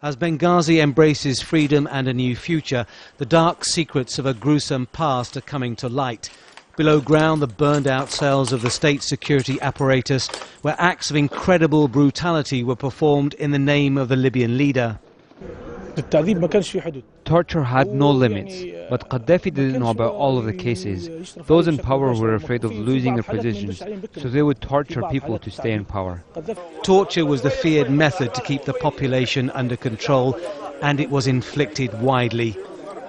As Benghazi embraces freedom and a new future, the dark secrets of a gruesome past are coming to light. Below ground, the burned-out cells of the state security apparatus, where acts of incredible brutality were performed in the name of the Libyan leader. Torture had no limits, but Gaddafi didn't know about all of the cases. Those in power were afraid of losing their positions, so they would torture people to stay in power. Torture was the feared method to keep the population under control, and it was inflicted widely.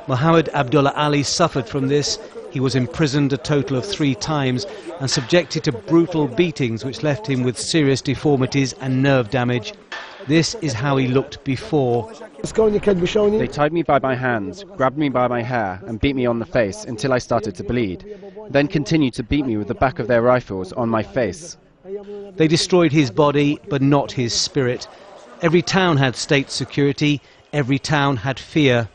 Mohammed Abdullah Ali suffered from this. He was imprisoned a total of 3 times and subjected to brutal beatings which left him with serious deformities and nerve damage. This is how he looked before. They tied me by my hands, grabbed me by my hair and beat me on the face until I started to bleed, then continued to beat me with the back of their rifles on my face. They destroyed his body, but not his spirit. Every town had state security, every town had fear.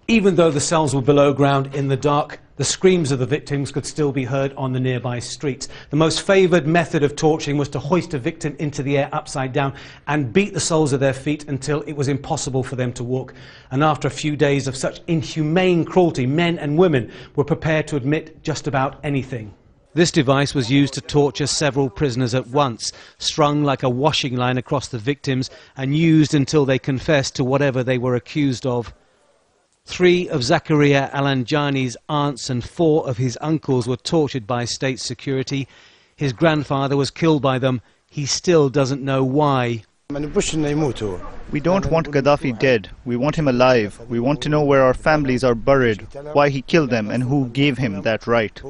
Even though the cells were below ground in the dark, the screams of the victims could still be heard on the nearby streets. The most favoured method of torturing was to hoist a victim into the air upside down and beat the soles of their feet until it was impossible for them to walk. And after a few days of such inhumane cruelty, men and women were prepared to admit just about anything. This device was used to torture several prisoners at once, strung like a washing line across the victims and used until they confessed to whatever they were accused of. 3 of Zakaria Alanjani's aunts and 4 of his uncles were tortured by state security. His grandfather was killed by them. He still doesn't know why. We don't want Gaddafi dead. We want him alive. We want to know where our families are buried, why he killed them and who gave him that right.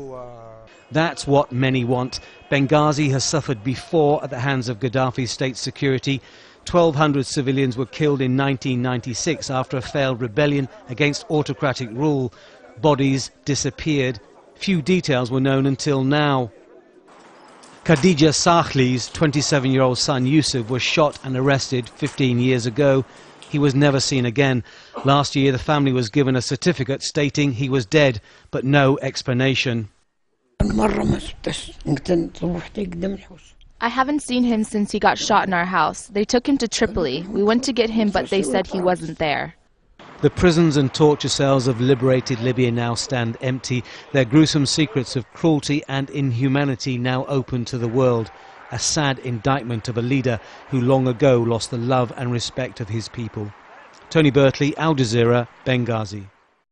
That's what many want. Benghazi has suffered before at the hands of Gaddafi's state security. 1,200 civilians were killed in 1996 after a failed rebellion against autocratic rule. Bodies disappeared. Few details were known until now. Khadija Sakhli's 27-year-old son Yusuf was shot and arrested 15 years ago. He was never seen again. Last year the family was given a certificate stating he was dead, but no explanation. I haven't seen him since he got shot in our house. They took him to Tripoli. We went to get him, but they said he wasn't there. The prisons and torture cells of liberated Libya now stand empty, their gruesome secrets of cruelty and inhumanity now open to the world. A sad indictment of a leader who long ago lost the love and respect of his people. Tony Bertley, Al Jazeera, Benghazi.